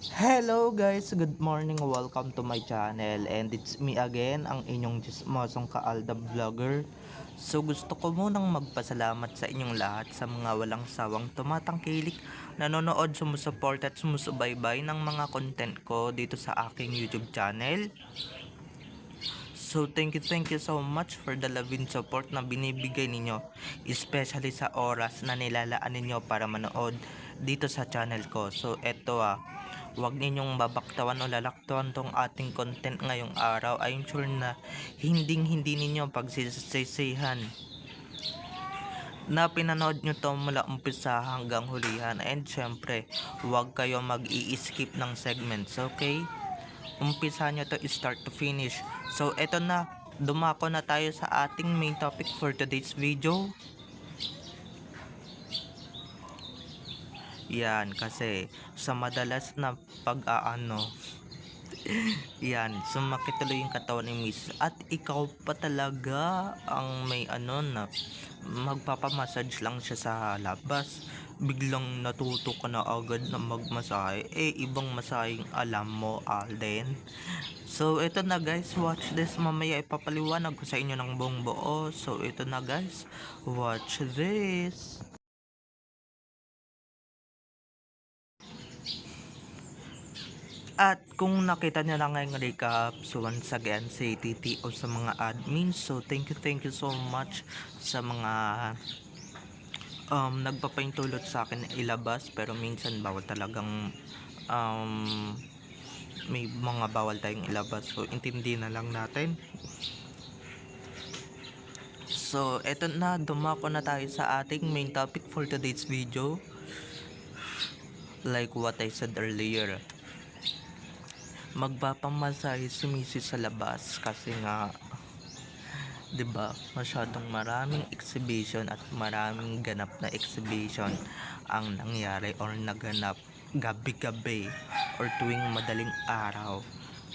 Hello guys, good morning, welcome to my channel and it's me again, ang inyong Chismosong Kaalda Vlogger. So gusto ko munang magpasalamat sa inyong lahat sa mga walang sawang tumatangkilik, nanonood, sumusuport at sumusubaybay ng mga content ko dito sa aking YouTube channel. So thank you so much for the love and support na binibigay ninyo, especially sa oras na nilalaan ninyo para manood dito sa channel ko. So eto huwag ninyong babaktawan o lalaktawan tong ating content ngayong araw. I'm sure na hindi ninyo pagsisisihan na pinanood nyo to mula umpisa hanggang hulihan. And syempre, huwag kayo mag-i-skip ng segments, okay? Umpisa nyo to start to finish. So eto na, dumako na tayo sa ating main topic for today's video. Yan, kasi sa madalas na pag-aano, yan, sumakit tuloy yung katawan ni Miss. At ikaw pa talaga ang may na magpapamassage lang siya sa labas. Biglang natuto ka na agad na magmasahe. Ibang masaheng alam mo, Alden. So, ito na guys, watch this. Mamaya ipapaliwanag ko sa inyo ng buong buo. So, ito na guys, watch this. At kung nakita nyo lang ngayong recap, so once again, si TTO sa mga admins. So, thank you so much sa mga nagpapaintulot sa akin na ilabas. Pero minsan bawal talagang may mga bawal tayong ilabas. So, intindi na lang natin. So, eto na, dumako na tayo sa ating main topic for today's video. Like what I said earlier, magpapamasahe si Mrs. sa labas kasi nga 'di ba masyadong maraming exhibition at maraming ganap na exhibition ang nangyari or naganap gabi-gabi or tuwing madaling araw.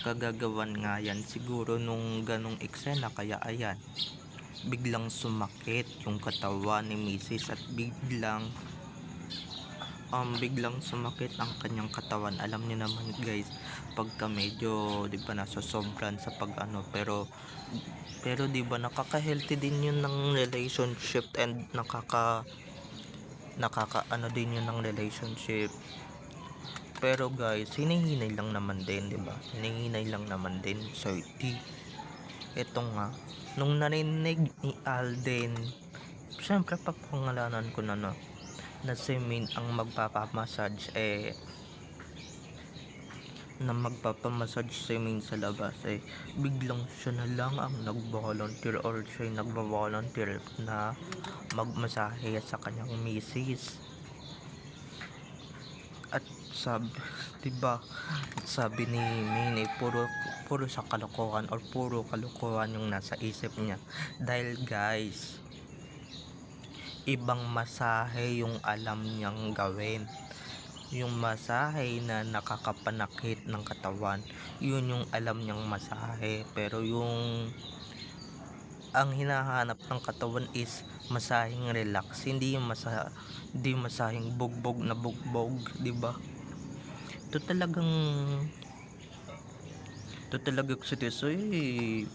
Kagagawan nga yan siguro nung ganong eksena, kaya ayan, biglang sumakit yung katawan ni Mrs. at biglang sumakit ang kanyang katawan. Alam niyo naman guys, pagka medyo 'di ba nasosobran sa pero 'di ba nakaka-healthy din yun ng relationship and nakaka din yun ng relationship. Pero guys, hinihinay lang naman din, 'di ba? Hinihinay lang naman din. So eto nga, nung narinig ni Alden, syempre papangalanan ko na si Min ang magpapamassage na magpapamassage si Min sa labas, biglang siya na lang ang nag-volunteer or siya nagbo-volunteer na magmasahe sa kanyang misis. At sabi, diba, sabi ni Min puro sa kalokohan or puro kalokohan yung nasa isip niya. Dahil guys, ibang masahe yung alam niyang gawin. Yung masahe na nakakapanakit ng katawan, yun yung alam niyang masahe. Pero yung ang hinahanap ng katawan is masaheng relax, hindi masaheng bugbog na bugbog, 'di ba? Ito talagang si Tisoy,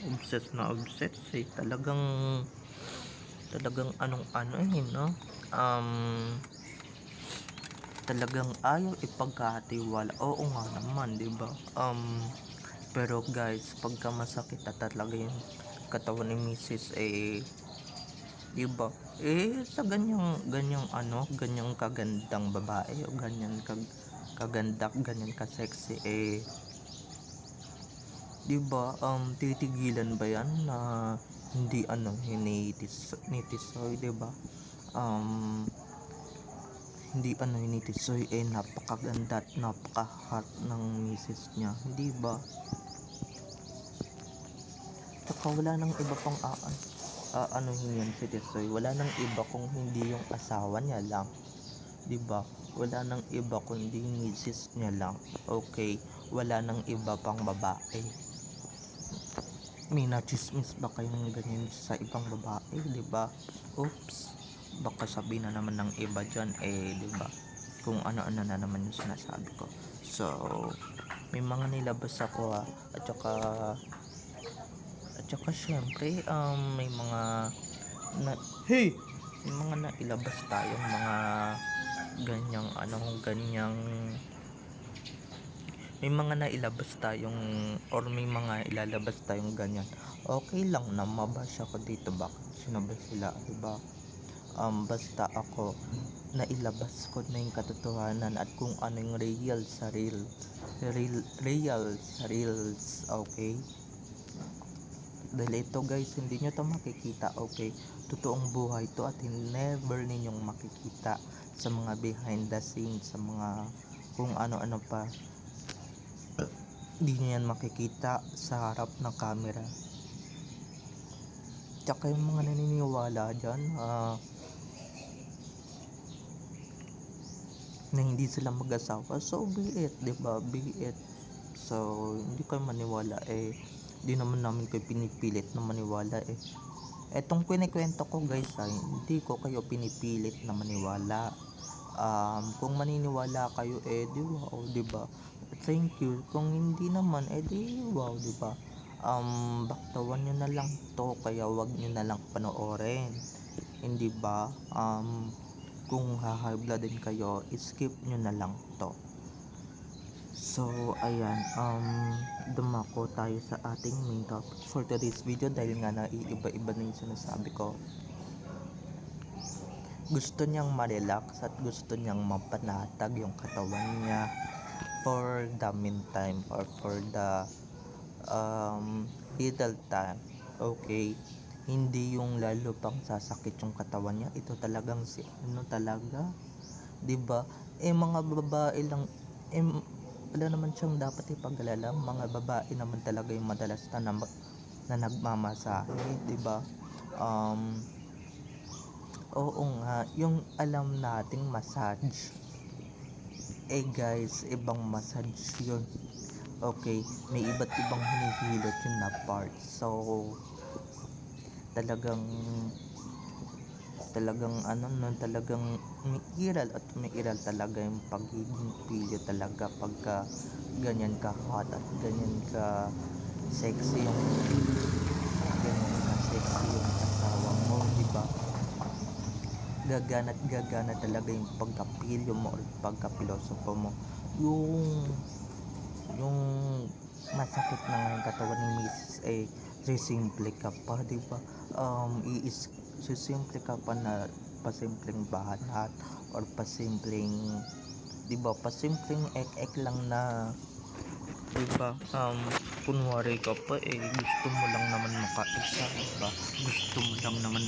obsessed na obsessed, talagang no, talagang ayaw ipagkatiwala. Oo nga naman, 'di ba? Pero guys, pagka masakit na talaga yung katawan ni Mrs. 'di ba? Sa ganyang kagandang babae o ganyan kaganda, ganyan ka sexy, 'di ba? Titigilan ba 'yan na hindi hinitisoy, 'di ba? Hindi hinitisoy, napakaganda at napaka-hot ng misis niya, 'di ba? Saka wala nang iba pang yan si Tisoy, wala nang iba kung hindi yung asawa niya lang, 'di ba? Wala nang iba kundi misis niya lang. Okay, wala nang iba pang babae. May nachismis ba kayong ganyan sa ibang babae, 'di ba? Oops, baka sabihin na naman ng iba diyan, 'di ba? kung ano-ano na naman yung sinasabi ko. So, may mga nilabas ako at saka syempre may mga na hey may mga nailabas tayong mga ganyang ganyang may mga nailabas tayong or may mga ilalabas tayong ganyan. Okay lang na mabash ako dito, bakit sinabay sila, diba? Basta ako nailabas ko na yung katotohanan at kung ano yung real sa reals, okay? Dahil ito guys, hindi nyo to makikita, okay? Totoong buhay to at never ninyong makikita sa mga behind the scenes, sa mga kung ano-ano pa. Hindi nyo yan makikita sa harap ng camera. Tsaka yung mga naniniwala dyan na hindi sila mag-asawa, so be it, diba? Be it. So hindi kayo maniwala, di naman namin kayo pinipilit na maniwala. Etong kinikwento ko guys, hindi ko kayo pinipilit na maniwala. Kung maniniwala kayo, di wow, diba? Thank you. Kung hindi naman, di wow, diba? Baktawan nyo na lang to, kaya wag nyo na lang panoorin, hindi ba? Kung ha-high din kayo, skip nyo na lang to. So ayan, dumako tayo sa ating main topic for today's video, dahil nga naiiba-iba na yung sinasabi ko. Gusto niyang ma-relax at gusto niyang mapanatag yung katawan niya for the meantime or for the little time, okay? Hindi yung lalo pang sasakit yung katawan niya. Ito talagang talaga, diba? Mga babae lang, wala naman siyang dapat ipag-alala. Mga babae naman talaga yung madalas na nagmamasahe, diba? Oo nga, yung alam nating massage, guys, ibang massage yun, okay? May iba't ibang hinihilot yun na part. So talagang talagang may iral talaga yung pagiging pilyo talaga pagka ganyan ka hot at ganyan ka sexy yung asawa mo, diba? Gagana talaga yung pagkapilyo mo or pagkapilosopo mo. Yung masakit na nga yung katawan ni Mrs. Sisimple ka pa, diba? Sisimple ka pa na pasimpleng bahanat or pasimpleng, diba? Pasimpleng ek lang na, diba? Kunwari ka pa, gusto mo lang naman makaisa, diba? Gusto mo lang naman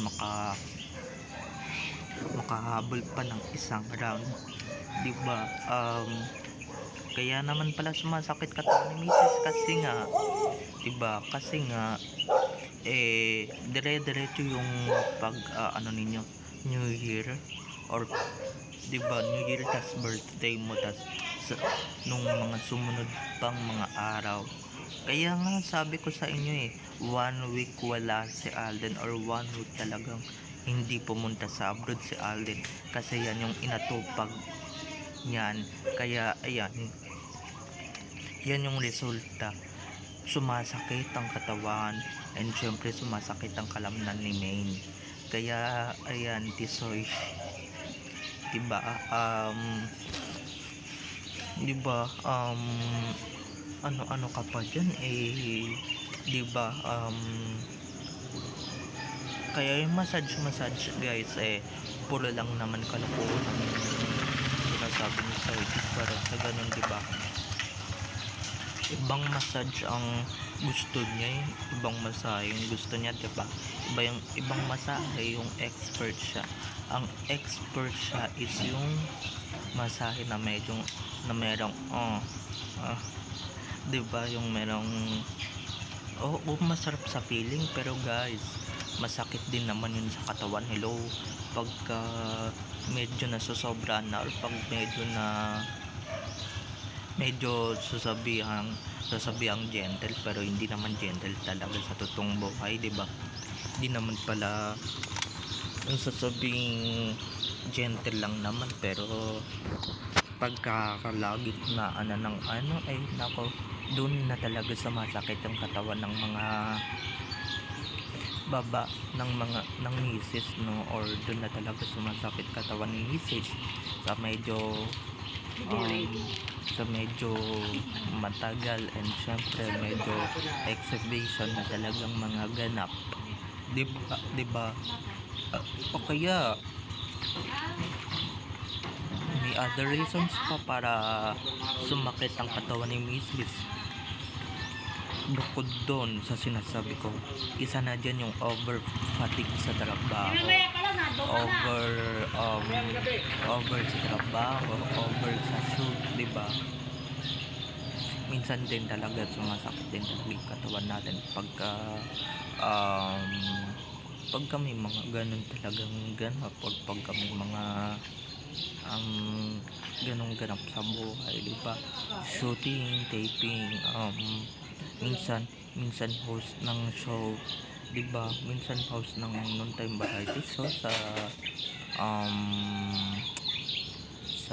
makahabol pa ng isang round, diba? Kaya naman pala sumasakit katawan ni Mrs. kasi nga, diba? Kasi nga dire-diretso yung pag ninyo New Year or diba New Year tas birthday mo tas nung mga sumunod pang mga araw. Kaya nga sabi ko sa inyo 1 week wala si Alden or 1 week talagang hindi pumunta sa abroad si Alden kasi yan yung inatupag niyan. Kaya ayan, yan yung resulta. Sumasakit ang katawan and syempre sumasakit ang kalamnan ni Maine. Kaya ayan, Tisoy, diba? Diba? Ano ka pa dyan, diba? Kaya yung massage guys, puro lang naman kalokohan ang sinasabi ni Sir para sa ganun, diba? Ibang massage ang gusto niya, ibang masahe yung gusto niya, diba? Ibang masahe yung expert siya. Ang expert siya is yung masahe na merong diba? Yung merong masarap sa feeling, pero guys, masakit din naman yun sa katawan. Hello, pagka medyo nasosobra na or pag medyo sasabihang gentle pero hindi naman gentle talaga sa totoong buhay, diba? Hindi naman pala yung sasabing gentle lang naman pero pagkakalagit na ng ano ay nako, doon na talaga sumasakit yung katawan ng mga baba ng misis, no, or doon na talaga sumasakit katawan ng misis sa um, medyo matagal, and syempre medyo exhibition na talagang mga ganap, di ba? O kaya may other reasons pa para sumakit ang katawan ni misis. Bukod doon sa sinasabi ko, isa na dyan yung over fatigue sa trabaho, over sa trabaho, over sa shoot, diba? Minsan din talaga sumasakit din talaga yung katawan natin um, pagka may mga ganun talagang ganap, or pagka may mga ganong ganap sa buhay, diba? Shooting, taping, minsan host ng show, diba? Minsan host ng noontime variety show sa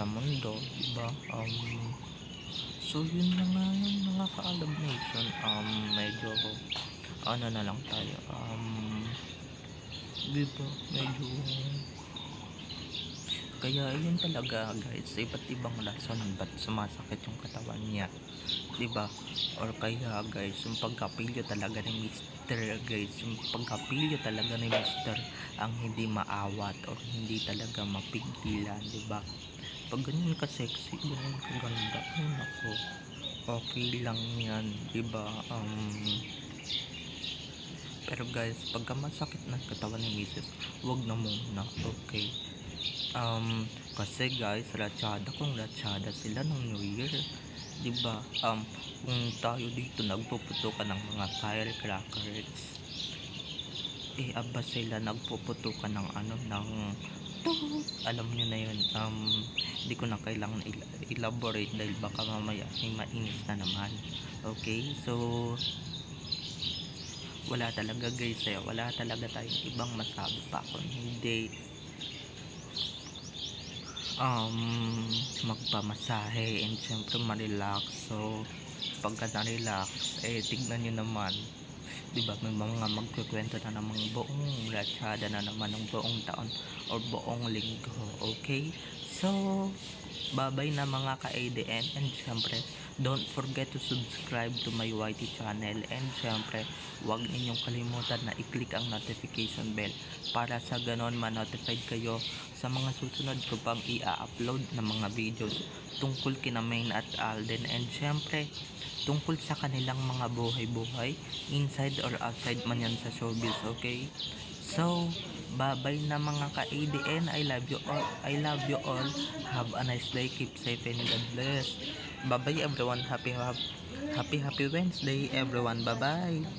mundo, diba? So yun na nga yun, mga ka-Alab Nation. Medyo ano na lang tayo, diba? Medyo kaya yun talaga guys, iba't ibang rason ba't sumasakit yung katawan niya, diba? Or kaya guys, yung pagkapilyo talaga ni Mr. guys, yung pagkapilyo talaga ni Mr. ang hindi maawat or hindi talaga mapigilan, diba? Pag ganyan ka sexy, ganyan ka ganda, ay nako, okay lang yan, diba? Pero guys, pagka masakit ng katawan ni Mrs., wag na muna, okay? Kasi guys, kung latsada sila ng New Year, diba? Kung tayo dito nagpuputukan ng mga firecrackers, aba sila nagpuputukan ng ng alam nyo na yun. Hindi ko na kailangan elaborate dahil baka mamaya may mainis na naman. Okay, so wala talaga guys, wala talaga tayong ibang masabi pa kung hindi magpamasahe and syempre ma-relax. So pagka na-relax, tignan nyo naman, diba, may mga magkukwento na namang buong latsada na naman ng buong taon or buong linggo. Okay, so bye bye na mga ka-ADN, and syempre don't forget to subscribe to my YT channel, and syempre huwag ninyong kalimutan na i-click ang notification bell para sa ganon ma-notified kayo sa mga susunod ko pang i-upload na mga videos tungkol kina Main at Alden, and syempre tungkol sa kanilang mga buhay-buhay inside or outside man yan sa showbiz. Okay, so bye bye na mga ka-ADN. I love you all, have a nice day, keep safe and God bless. Bye bye everyone, happy Wednesday everyone, bye bye.